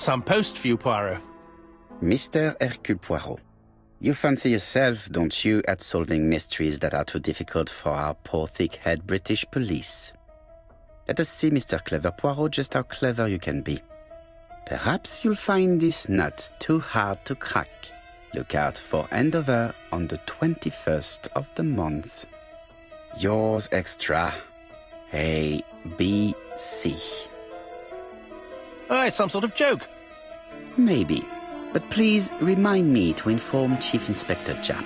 Some post for you, Poirot. Mr. Hercule Poirot, you fancy yourself, don't you, at solving mysteries that are too difficult for our poor thick-head British police. Let us see, Mr. Clever Poirot, just how clever you can be. Perhaps you'll find this nut too hard to crack. Look out for handover on the 21st of the month. Yours extra, A, B, C. Oh, it's some sort of joke. Maybe, but please remind me to inform Chief Inspector Japp.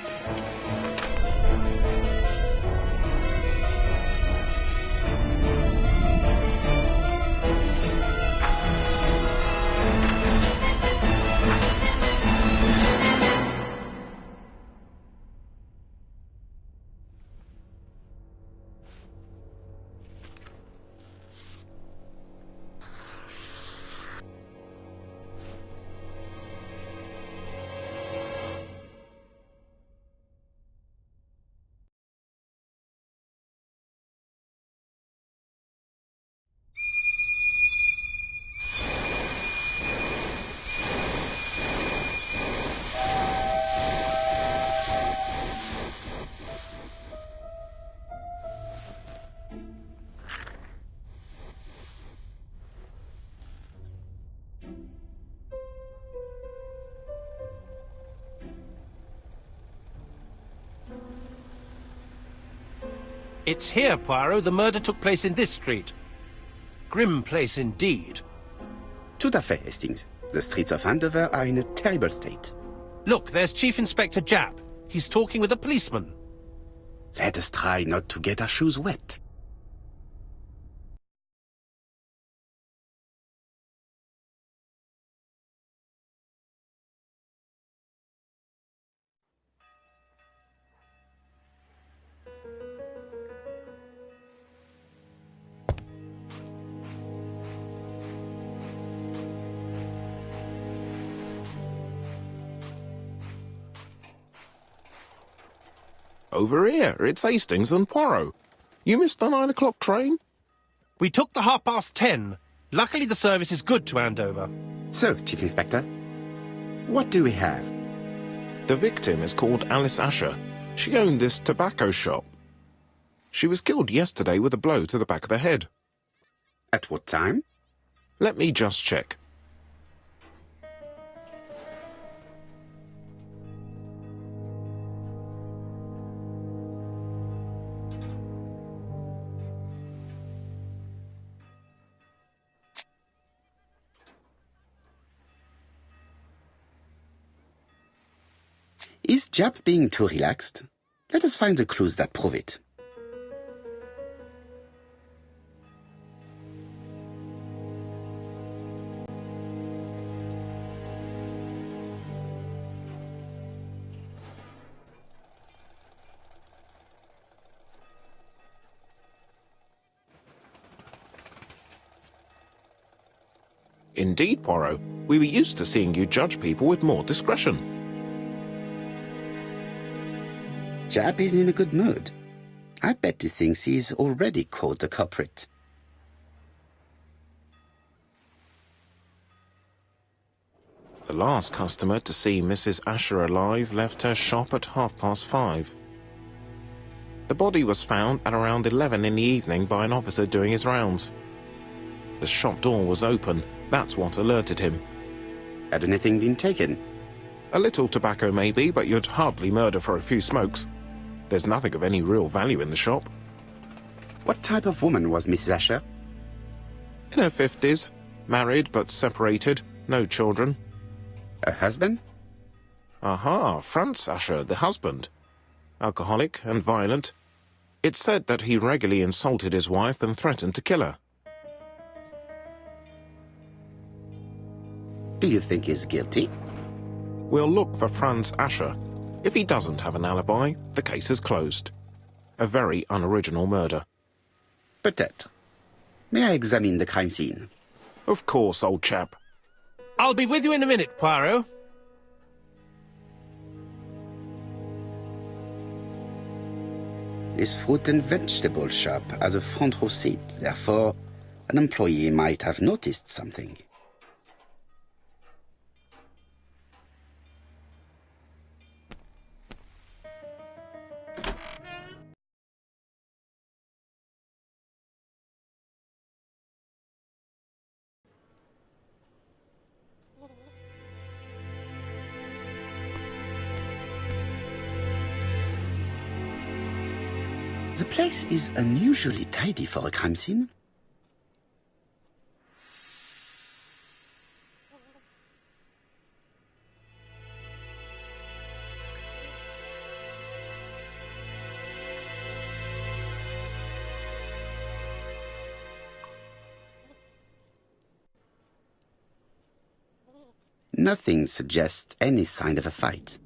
It's here, Poirot. The murder took place in this street. Grim place indeed. Tout à fait, Hastings. The streets of Andover are in a terrible state. Look, there's Chief Inspector Japp. He's talking with a policeman. Let us try not to get our shoes wet. Over here, it's Hastings and Poirot. You missed the 9 o'clock train? We took the 10:30. Luckily the service is good to Andover. So, Chief Inspector, what do we have? The victim is called Alice Asher. She owned this tobacco shop. She was killed yesterday with a blow to the back of the head. At what time? Let me just check. Is Japp being too relaxed? Let us find the clues that prove it. Indeed, Poirot. We were used to seeing you judge people with more discretion. Japp is in a good mood. I bet he thinks he's already caught the culprit. The last customer to see Mrs. Asher alive left her shop at 5:30. The body was found at around 11 in the evening by an officer doing his rounds. The shop door was open. That's what alerted him. Had anything been taken? A little tobacco maybe, but you'd hardly murder for a few smokes. There's nothing of any real value in the shop. What type of woman was Mrs. Asher? In her 50s, married but separated, no children. Her husband? Aha, Franz Asher, the husband. Alcoholic and violent. It's said that he regularly insulted his wife and threatened to kill her. Do you think he's guilty? We'll look for Franz Asher. If he doesn't have an alibi, the case is closed. A very unoriginal murder. Peut-être. May I examine the crime scene? Of course, old chap. I'll be with you in a minute, Poirot. This fruit and vegetable shop has a front row seat, therefore an employee might have noticed something. The place is unusually tidy for a crime scene. Nothing suggests any sign of a fight.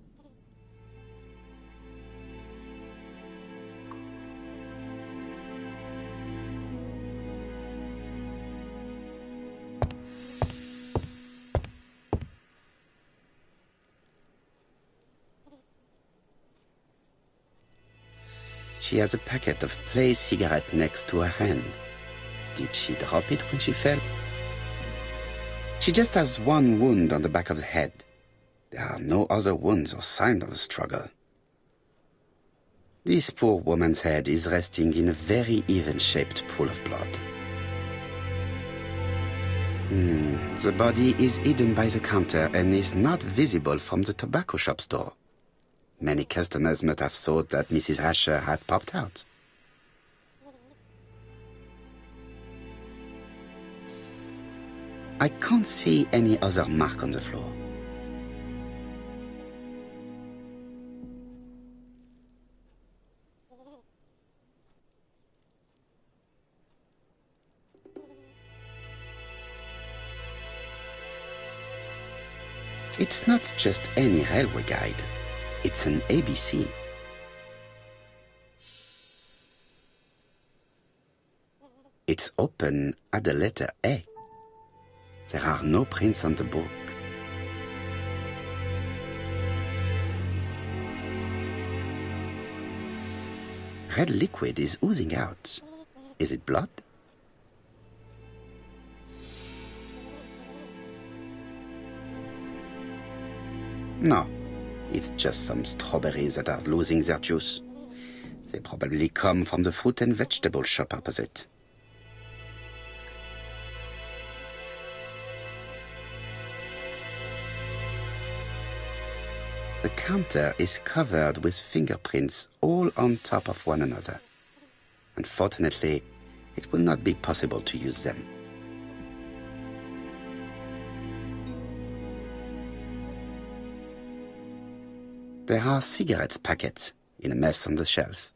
She has a packet of Play cigarette next to her hand. Did she drop it when she fell? She just has one wound on the back of the head. There are no other wounds or signs of a struggle. This poor woman's head is resting in a very even-shaped pool of blood. The body is hidden by the counter and is not visible from the tobacco shop's door. Many customers must have thought that Mrs. Asher had popped out. I can't see any other mark on the floor. It's not just any railway guide. It's an ABC. It's open at the letter A. There are no prints on the book. Red liquid is oozing out. Is it blood? No, it's just some strawberries that are losing their juice. They probably come from the fruit and vegetable shop opposite. The counter is covered with fingerprints all on top of one another. Unfortunately, it will not be possible to use them. There are cigarette packets in a mess on the shelf.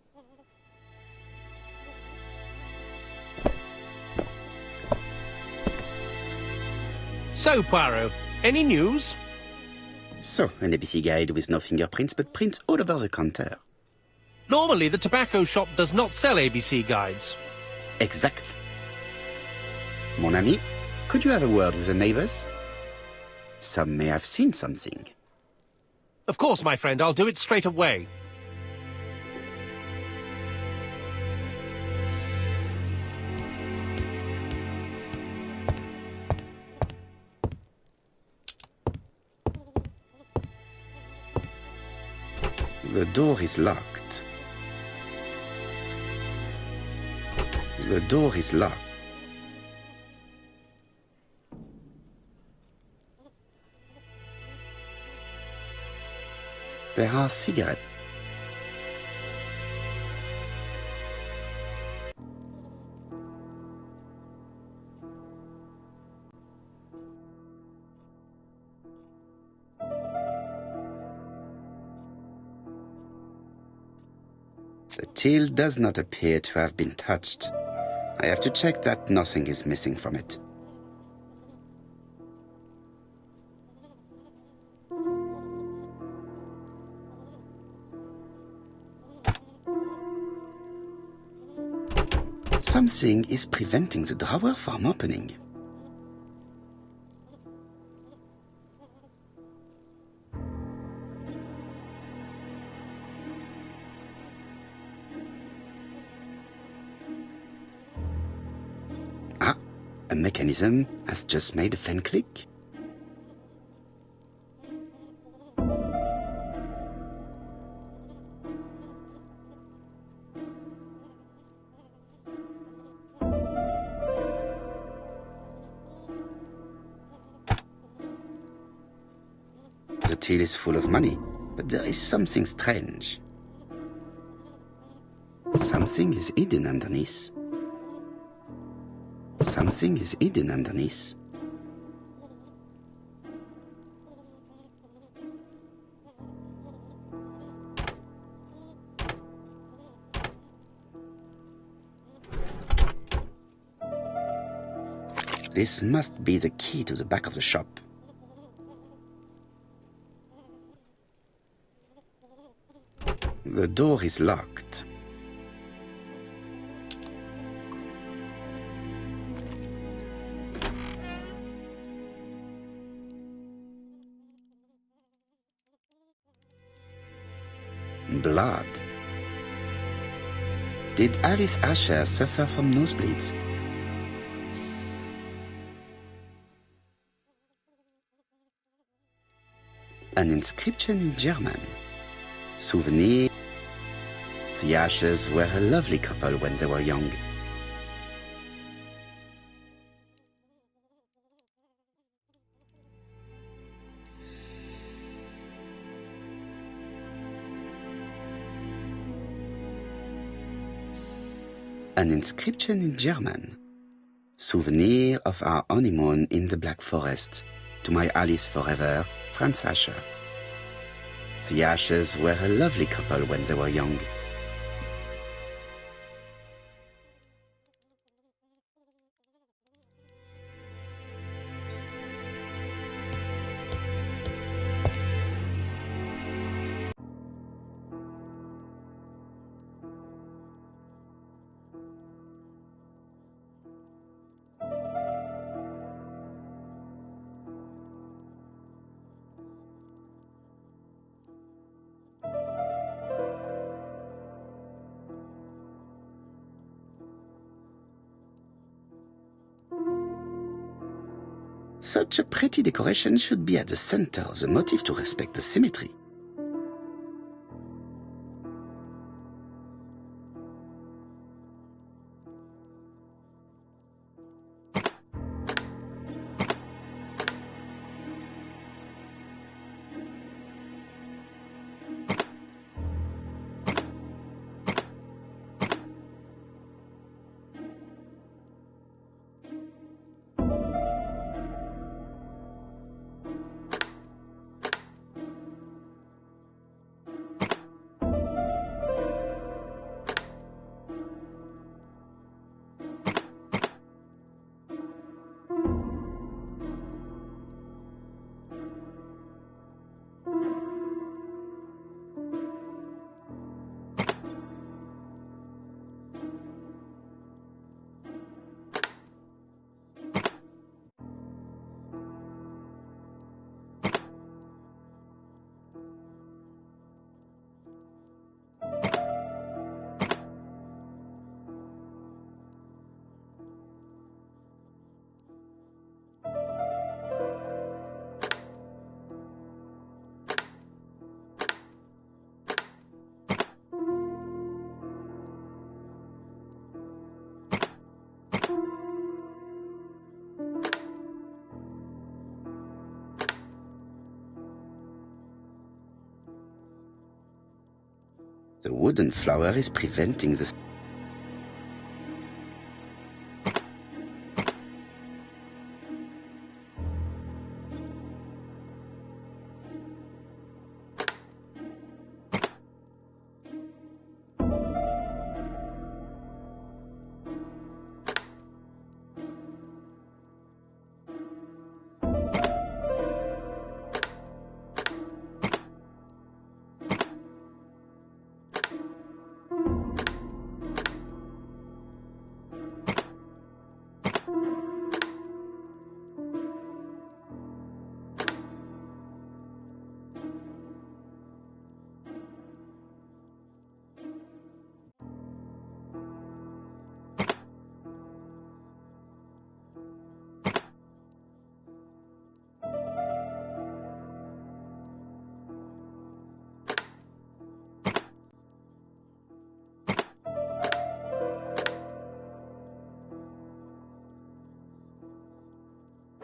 So, Poirot, any news? So, an ABC guide with no fingerprints, but prints all over the counter. Normally, the tobacco shop does not sell ABC guides. Exact. Mon ami, could you have a word with the neighbors? Some may have seen something. Of course, my friend, I'll do it straight away. The door is locked. The door is locked. There are cigarettes. The till does not appear to have been touched. I have to check that nothing is missing from it. Something is preventing the drawer from opening. Ah, a mechanism has just made a fan click. The till is full of money, but there is something strange. Something is hidden underneath. Something is hidden underneath. This must be the key to the back of the shop. The door is locked. Blood. Did Alice Asher suffer from nosebleeds? An inscription in German. Souvenir. The Ashers were a lovely couple when they were young. An inscription in German. Souvenir of our honeymoon in the Black Forest. To my Alice forever, Franz Asher. The Ashers were a lovely couple when they were young. Such a pretty decoration should be at the center of the motif to respect the symmetry. The wooden flower is preventing the...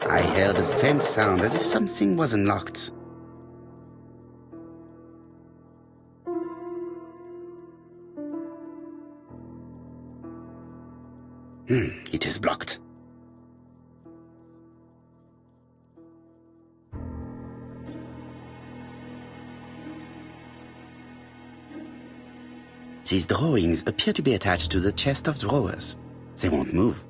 I heard a faint sound as if something was unlocked. It is blocked. These drawings appear to be attached to the chest of drawers. They won't move.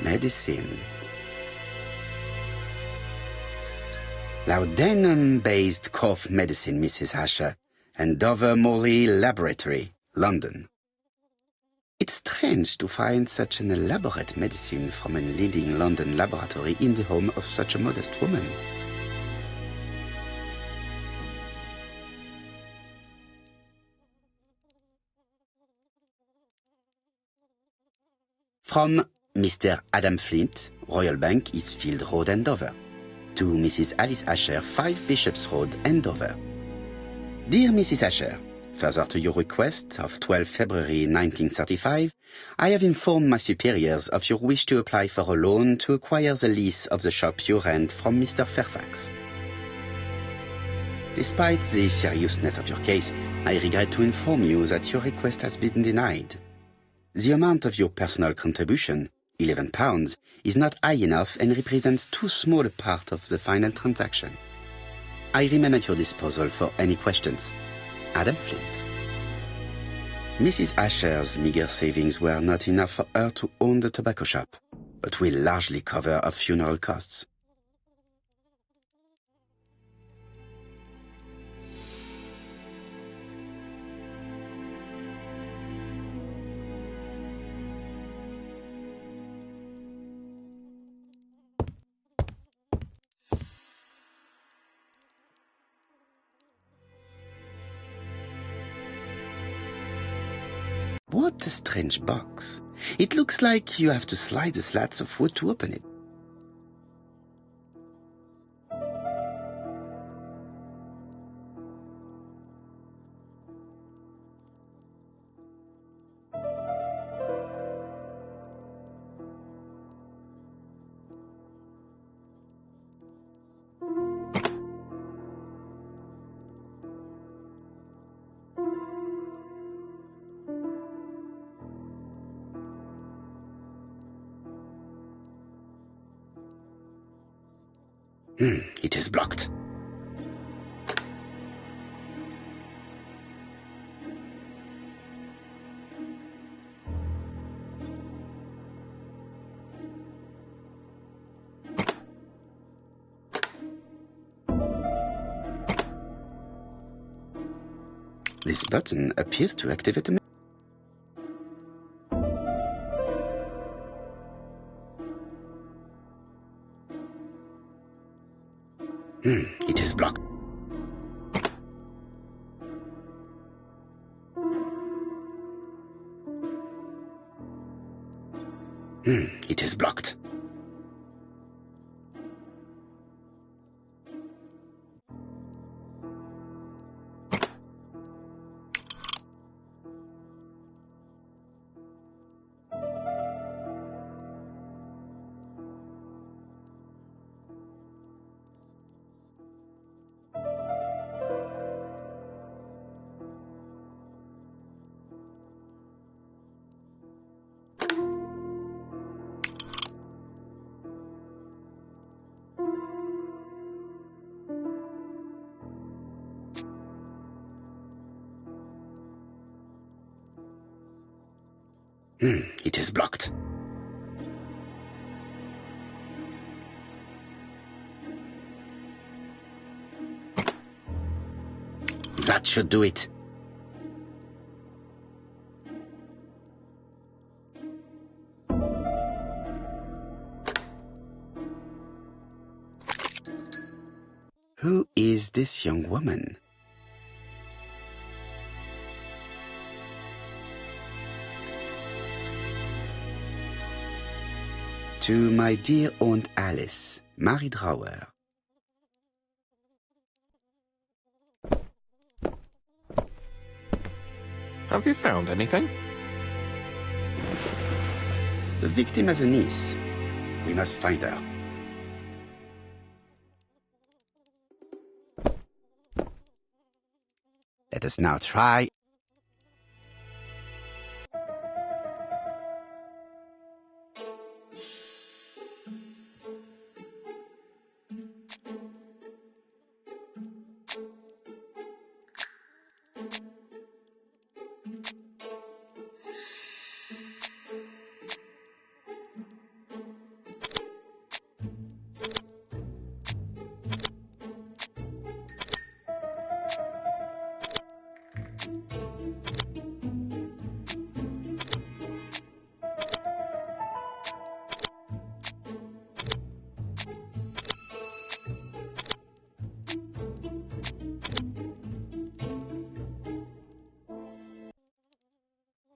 Medicine. Laudanum-based cough medicine, Mrs. Asher, and Dover Morley Laboratory, London. It's strange to find such an elaborate medicine from a leading London laboratory in the home of such a modest woman. From Mr. Adam Flint, Royal Bank, Eastfield Road, Andover. To Mrs. Alice Asher, 5 Bishops Road, Andover. Dear Mrs. Asher, further to your request of 12 February 1935, I have informed my superiors of your wish to apply for a loan to acquire the lease of the shop you rent from Mr. Fairfax. Despite the seriousness of your case, I regret to inform you that your request has been denied. The amount of your personal contribution, £11, is not high enough and represents too small a part of the final transaction. I remain at your disposal for any questions. Adam Flint. Mrs. Asher's meager savings were not enough for her to own the tobacco shop, but will largely cover her funeral costs. What a strange box. It looks like you have to slide the slats of wood to open it. It is blocked. This button appears to activate the it is blocked. It is blocked. It is blocked. That should do it. Who is this young woman? To my dear Aunt Alice, Mary Drower. Have you found anything? The victim has a niece. We must find her. Let us now try.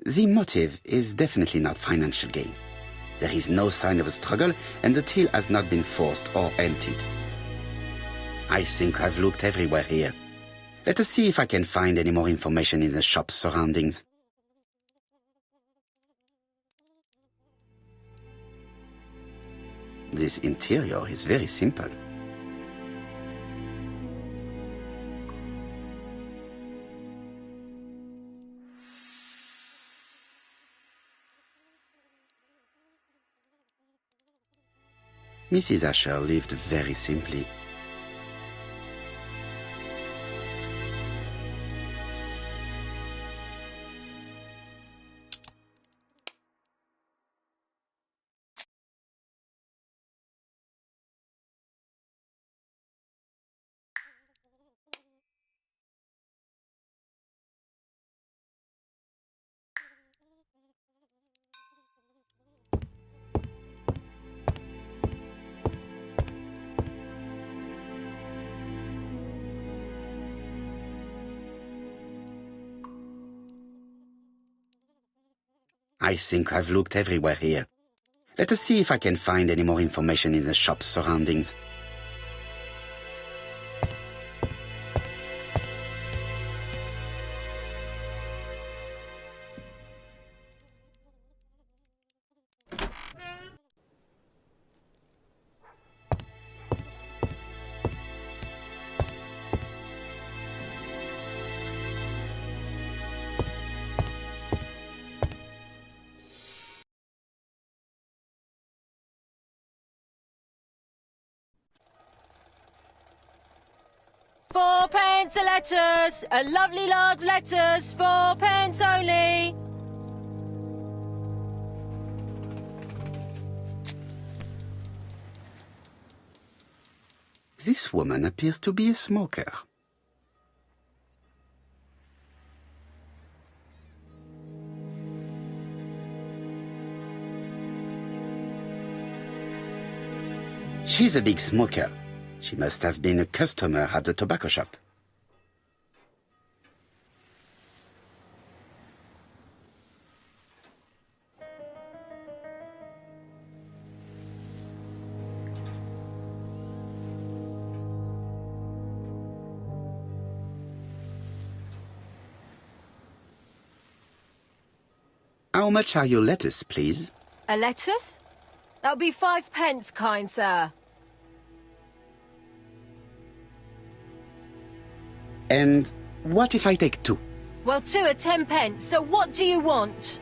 The motive is definitely not financial gain. There is no sign of a struggle, and the till has not been forced or emptied. I think I've looked everywhere here. Let us see if I can find any more information in the shop's surroundings. This interior is very simple. Mrs. Asher lived very simply. I think I've looked everywhere here. Let us see if I can find any more information in the shop's surroundings. £4 a letters, a lovely large letters, 4 pence only. This woman appears to be a smoker. She's a big smoker. She must have been a customer at the tobacco shop. How much are your lettuce, please? A lettuce? That'll be 5 pence, kind sir. And what if I take 2? Well, 2 are 10 pence, so what do you want?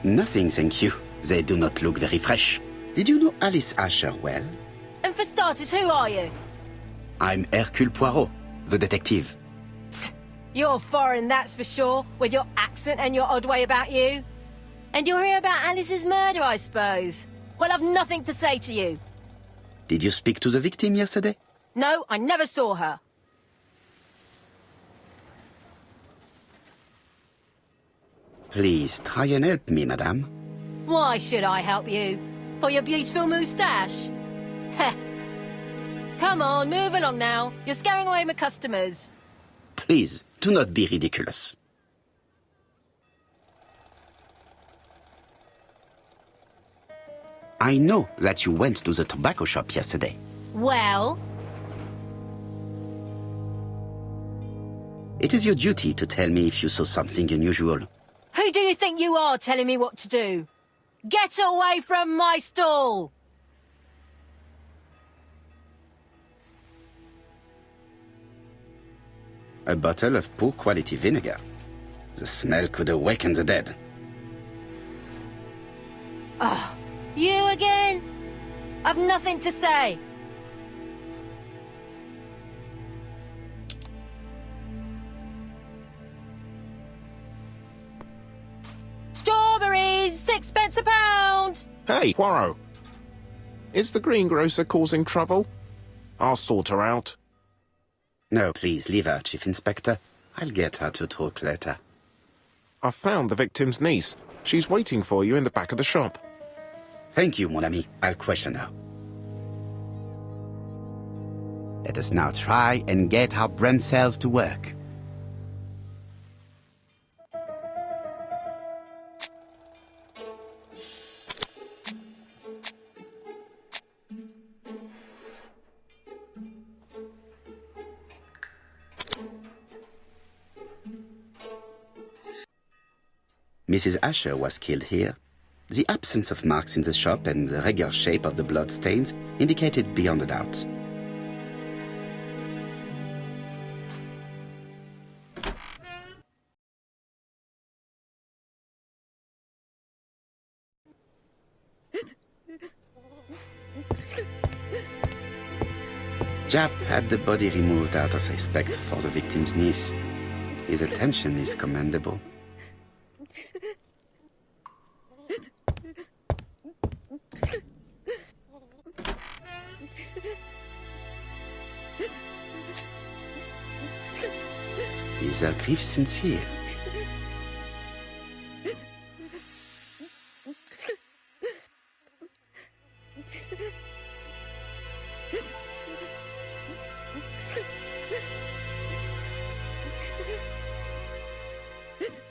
Nothing, thank you. They do not look very fresh. Did you know Alice Asher well? And for starters, who are you? I'm Hercule Poirot, the detective. Tch, you're foreign, that's for sure, with your accent and your odd way about you. And you're here about Alice's murder, I suppose. Well, I've nothing to say to you. Did you speak to the victim yesterday? No, I never saw her. Please try and help me, madame. Why should I help you? For your beautiful moustache? Heh. Come on, move along now. You're scaring away my customers. Please, do not be ridiculous. I know that you went to the tobacco shop yesterday. Well? It is your duty to tell me if you saw something unusual. Who do you think you are telling me what to do? Get away from my stall! A bottle of poor quality vinegar. The smell could awaken the dead. You again? I've nothing to say. Strawberries, 6p a pound! Hey, Poirot! Is the greengrocer causing trouble? I'll sort her out. No, please, leave her, Chief Inspector. I'll get her to talk later. I found the victim's niece. She's waiting for you in the back of the shop. Thank you, mon ami. I'll question her. Let us now try and get our brain cells to work. Mrs. Asher was killed here. The absence of marks in the shop and the regular shape of the blood stains indicated beyond a doubt. Jap had the body removed out of respect for the victim's niece. His attention is commendable. Is her grief sincere?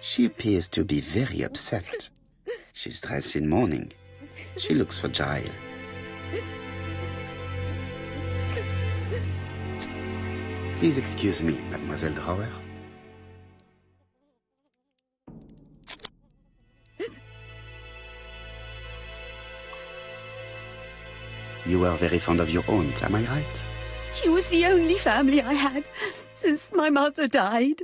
She appears to be very upset. She's dressed in mourning. She looks fragile. Please excuse me, Mademoiselle Drower. You were very fond of your aunt, am I right? She was the only family I had since my mother died.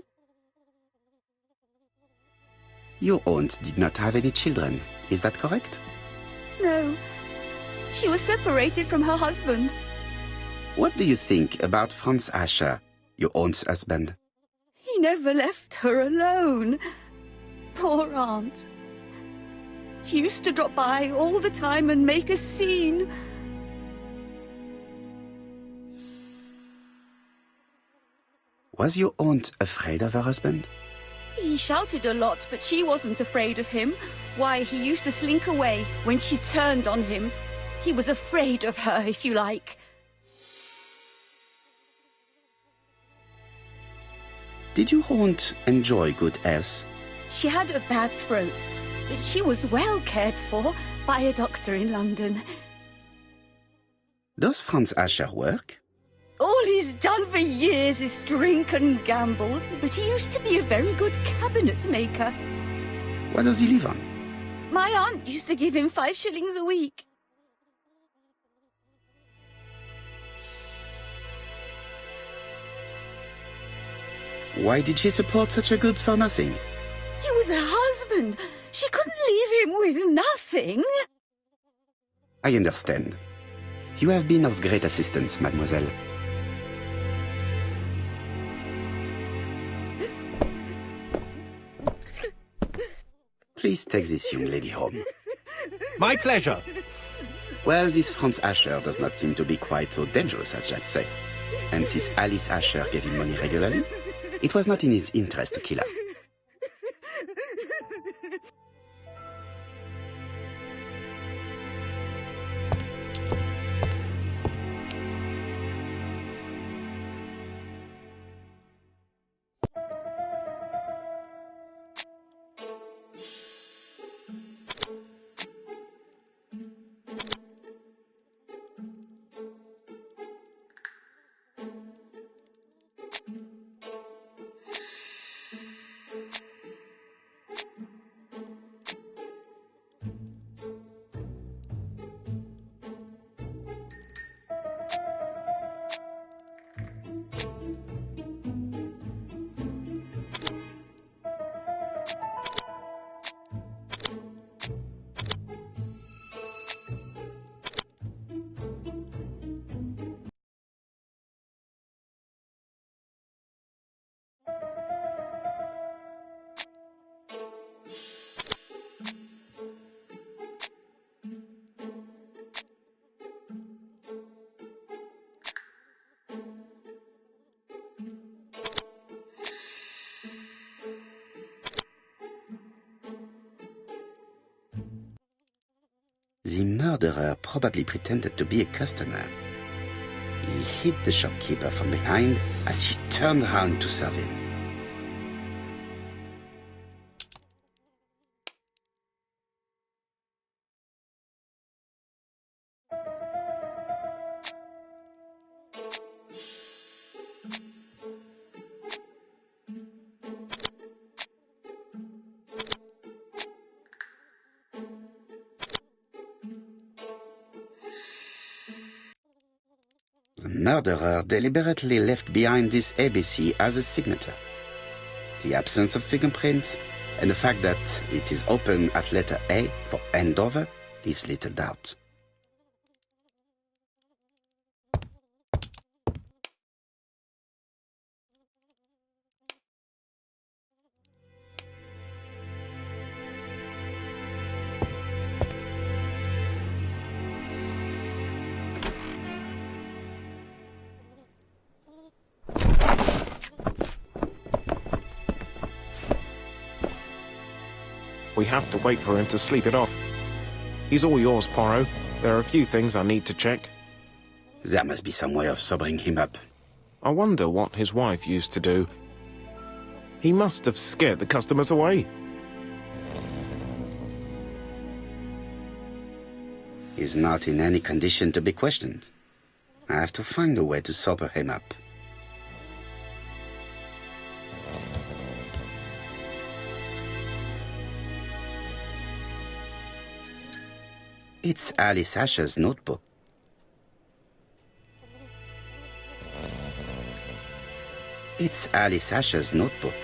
Your aunt did not have any children, is that correct? No. She was separated from her husband. What do you think about Franz Asher, your aunt's husband? He never left her alone. Poor aunt. She used to drop by all the time and make a scene. Was your aunt afraid of her husband? He shouted a lot, but she wasn't afraid of him. Why, he used to slink away when she turned on him. He was afraid of her, if you like. Did your aunt enjoy good health? She had a bad throat, but she was well cared for by a doctor in London. Does Franz Asher work? All he's done for years is drink and gamble, but he used to be a very good cabinet maker. What does he live on? My aunt used to give him 5 shillings a week. Why did she support such a goods for nothing? He was her husband. She couldn't leave him with nothing. I understand. You have been of great assistance, mademoiselle. Please take this young lady home. My pleasure. Well, this Franz Asher does not seem to be quite so dangerous as Jack says. And since Alice Asher gave him money regularly, it was not in his interest to kill her. The murderer probably pretended to be a customer. He hit the shopkeeper from behind as she turned around to serve him. The murderer deliberately left behind this ABC as a signature. The absence of fingerprints and the fact that it is open at letter A for Andover leaves little doubt. We have to wait for him to sleep it off. He's all yours, Poirot. There are a few things I need to check. There must be some way of sobering him up. I wonder what his wife used to do. He must have scared the customers away. He's not in any condition to be questioned. I have to find a way to sober him up. It's Alice Asher's notebook. It's Alice Asher's notebook.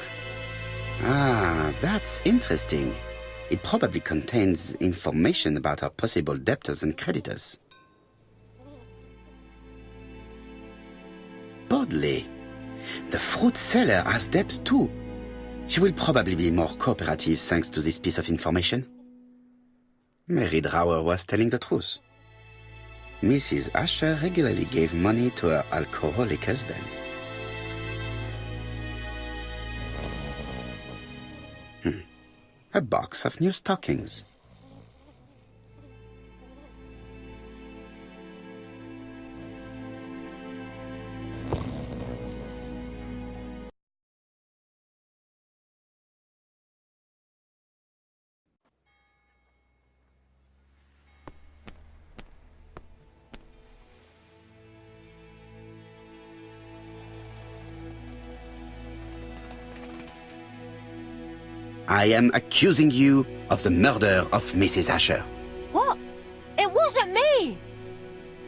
Ah, that's interesting. It probably contains information about her possible debtors and creditors. Bodley. The fruit seller has debts too. She will probably be more cooperative thanks to this piece of information. Mary Drower was telling the truth. Mrs. Asher regularly gave money to her alcoholic husband. A box of new stockings. I am accusing you of the murder of Mrs. Asher. What? It wasn't me!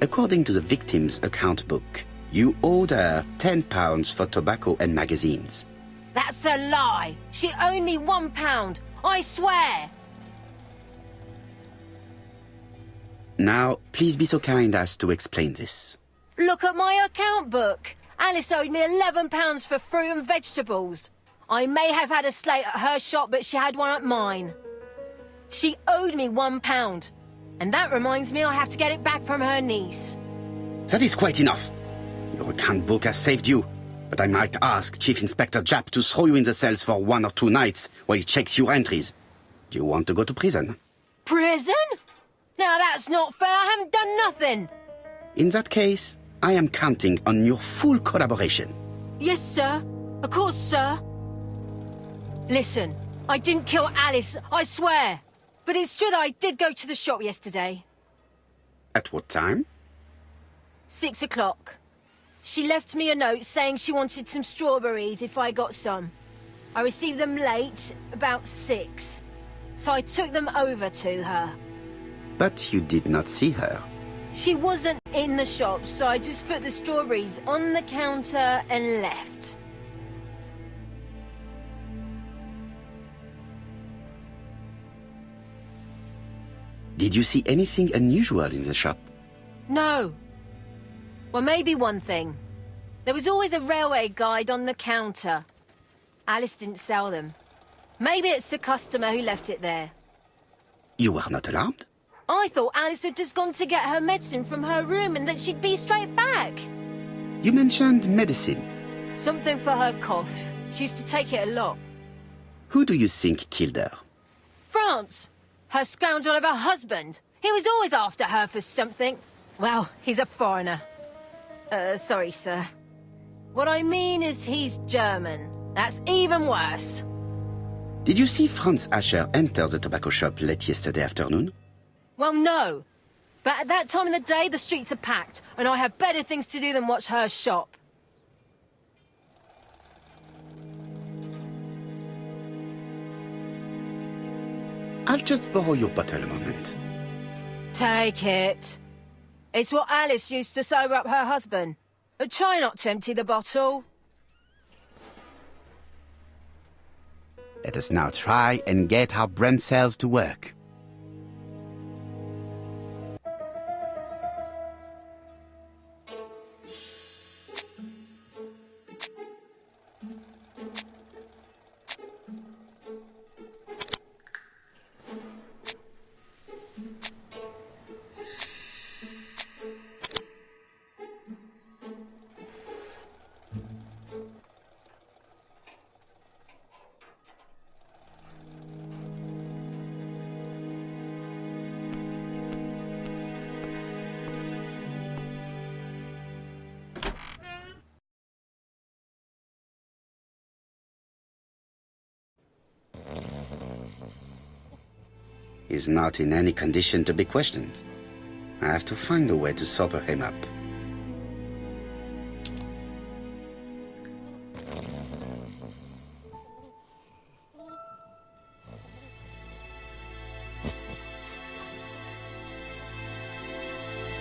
According to the victim's account book, you owed her £10 for tobacco and magazines. That's a lie! She owed me £1, I swear! Now, please be so kind as to explain this. Look at my account book! Alice owed me £11 for fruit and vegetables. I may have had a slate at her shop, but she had one at mine. She owed me £1. And that reminds me I have to get it back from her niece. That is quite enough. Your account book has saved you, but I might ask Chief Inspector Japp to throw you in the cells for 1 or 2 nights while he checks your entries. Do you want to go to prison? Prison? Now that's not fair, I haven't done nothing. In that case, I am counting on your full collaboration. Yes, sir. Of course, sir. Listen, I didn't kill Alice, I swear. But it's true that I did go to the shop yesterday. At what time? 6 o'clock. She left me a note saying she wanted some strawberries if I got some. I received them late, about 6. So I took them over to her. But you did not see her. She wasn't in the shop, so I just put the strawberries on the counter and left. Did you see anything unusual in the shop? No. Well, maybe one thing. There was always a railway guide on the counter. Alice didn't sell them. Maybe it's the customer who left it there. You were not alarmed? I thought Alice had just gone to get her medicine from her room and that she'd be straight back. You mentioned medicine. Something for her cough. She used to take it a lot. Who do you think killed her? France! Her scoundrel of a husband! He was always after her for something. Well, he's a foreigner. Sorry, sir. What I mean is he's German. That's even worse. Did you see Franz Asher enter the tobacco shop late yesterday afternoon? Well, no. But at that time of the day, the streets are packed, and I have better things to do than watch her shop. I'll just borrow your bottle a moment. Take it. It's what Alice used to sober up her husband. But try not to empty the bottle. Let us now try and get our brain cells to work. He's not in any condition to be questioned. I have to find a way to sober him up.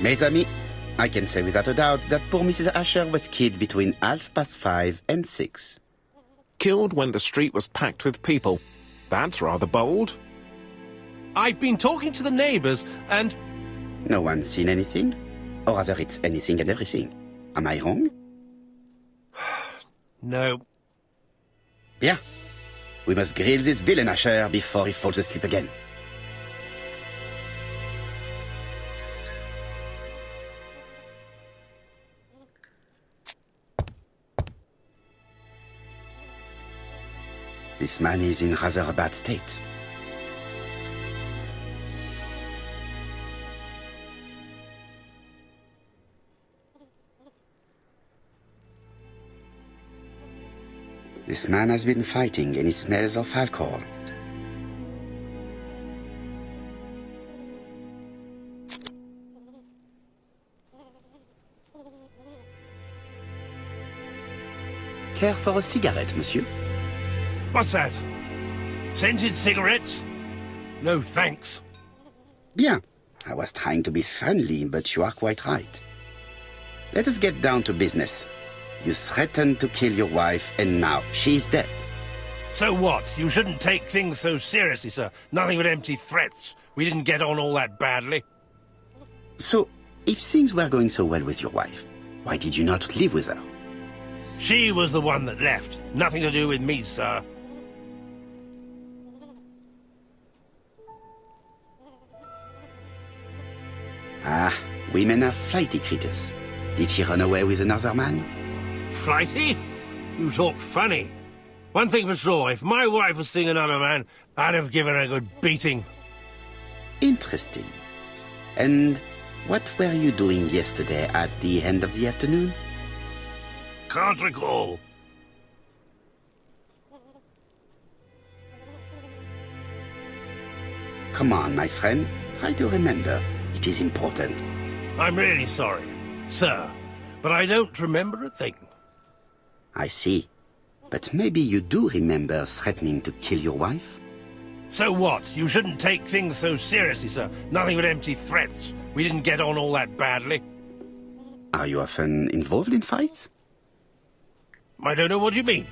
Mes amis, I can say without a doubt that poor Mrs. Asher was killed between 5:30 and 6. Killed when the street was packed with people. That's rather bold. I've been talking to the neighbours, and... No one's seen anything? Or rather, it's anything and everything. Am I wrong? No. Bien. We must grill this villain Asher before he falls asleep again. This man is in rather a bad state. This man has been fighting and he smells of alcohol. Care for a cigarette, monsieur? What's that? Scented cigarettes? No, thanks. Bien. I was trying to be friendly, but you are quite right. Let us get down to business. You threatened to kill your wife, and now she's dead. So what? You shouldn't take things so seriously, sir. Nothing but empty threats. We didn't get on all that badly. So, if things were going so well with your wife, why did you not live with her? She was the one that left. Nothing to do with me, sir. Ah, women are flighty creatures. Did she run away with another man? Flighty? You talk funny. One thing for sure, if my wife was seeing another man, I'd have given her a good beating. Interesting. And what were you doing yesterday at the end of the afternoon? Can't recall. Come on, my friend. Try to remember. It is important. I'm really sorry, sir, but I don't remember a thing. I see. But maybe you do remember threatening to kill your wife? So what? You shouldn't take things so seriously, sir. Nothing but empty threats. We didn't get on all that badly. Are you often involved in fights? I don't know what you mean.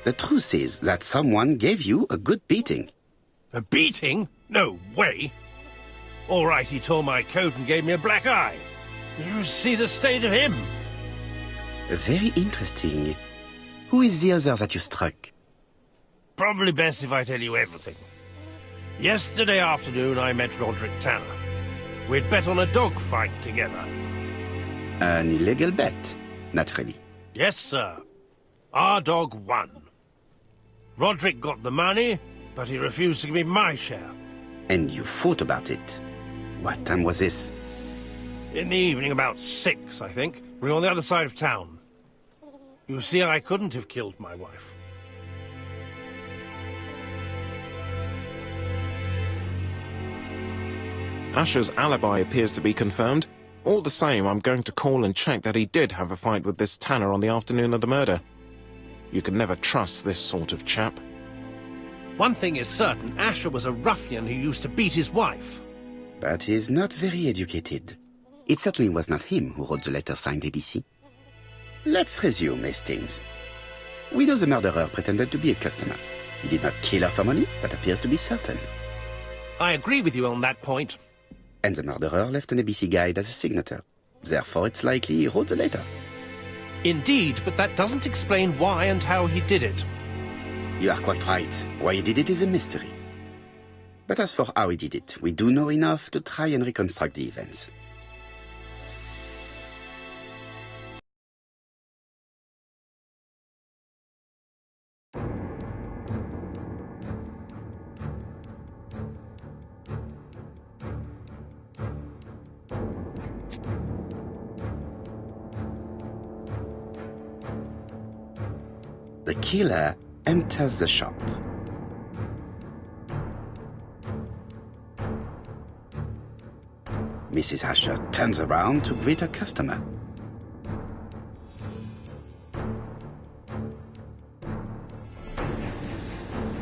The truth is that someone gave you a good beating. A beating? No way. All right, he tore my coat and gave me a black eye. You see the state of him? Very interesting. Who is the other that you struck? Probably best if I tell you everything. Yesterday afternoon, I met Roderick Tanner. We'd bet on a dog fight together. An illegal bet, naturally. Yes, sir. Our dog won. Roderick got the money, but he refused to give me my share. And you thought about it. What time was this? In the evening, about 6, I think. We were on the other side of town. You see, I couldn't have killed my wife. Asher's alibi appears to be confirmed. All the same, I'm going to call and check that he did have a fight with this Tanner on the afternoon of the murder. You can never trust this sort of chap. One thing is certain, Asher was a ruffian who used to beat his wife. But he's not very educated. It certainly was not him who wrote the letter signed ABC. Let's resume, Hastings. We know the murderer pretended to be a customer. He did not kill her for money, that appears to be certain. I agree with you on that point. And the murderer left an ABC guide as a signature. Therefore, it's likely he wrote the letter. Indeed, but that doesn't explain why and how he did it. You are quite right. Why he did it is a mystery. But as for how he did it, we do know enough to try and reconstruct the events. The killer enters the shop. Mrs. Asher turns around to greet her customer.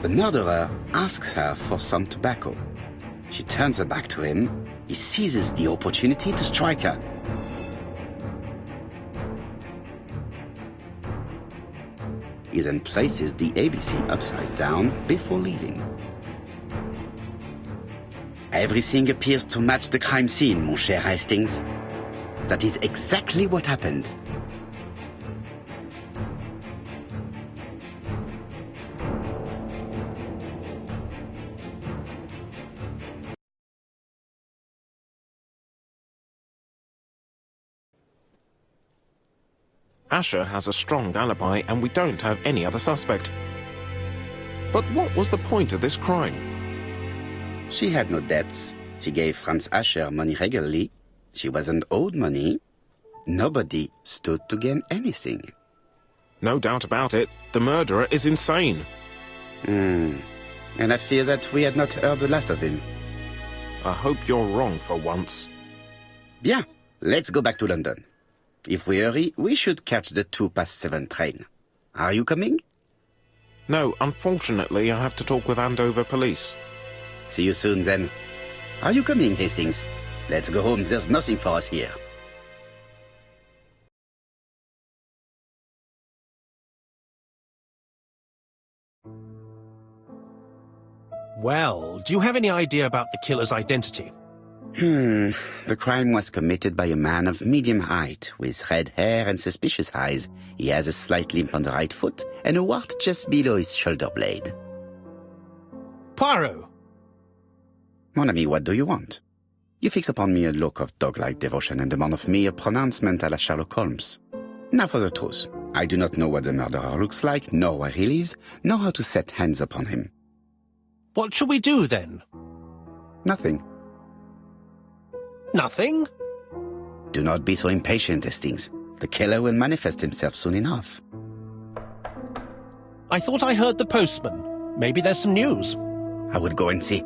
The murderer asks her for some tobacco. She turns her back to him. He seizes the opportunity to strike her. He then places the ABC upside down before leaving. Everything appears to match the crime scene, mon cher Hastings. That is exactly what happened. Asher has a strong alibi and we don't have any other suspect. But what was the point of this crime? She had no debts. She gave Franz Asher money regularly. She wasn't owed money. Nobody stood to gain anything. No doubt about it, the murderer is insane. And I fear that we had not heard the last of him. I hope you're wrong for once. Bien, let's go back to London. If we hurry, we should catch the 7:02 train. Are you coming? No, unfortunately, I have to talk with Andover police. See you soon, then. Are you coming, Hastings? Let's go home. There's nothing for us here. Well, do you have any idea about the killer's identity? The crime was committed by a man of medium height, with red hair and suspicious eyes. He has a slight limp on the right foot and a wart just below his shoulder blade. Poirot! Mon ami, what do you want? You fix upon me a look of dog-like devotion and demand of me a pronouncement à la Sherlock Holmes. Now for the truth. I do not know what the murderer looks like, nor where he lives, nor how to set hands upon him. What shall we do, then? Nothing. Nothing? Do not be so impatient, Hastings. The killer will manifest himself soon enough. I thought I heard the postman. Maybe there's some news. I will go and see.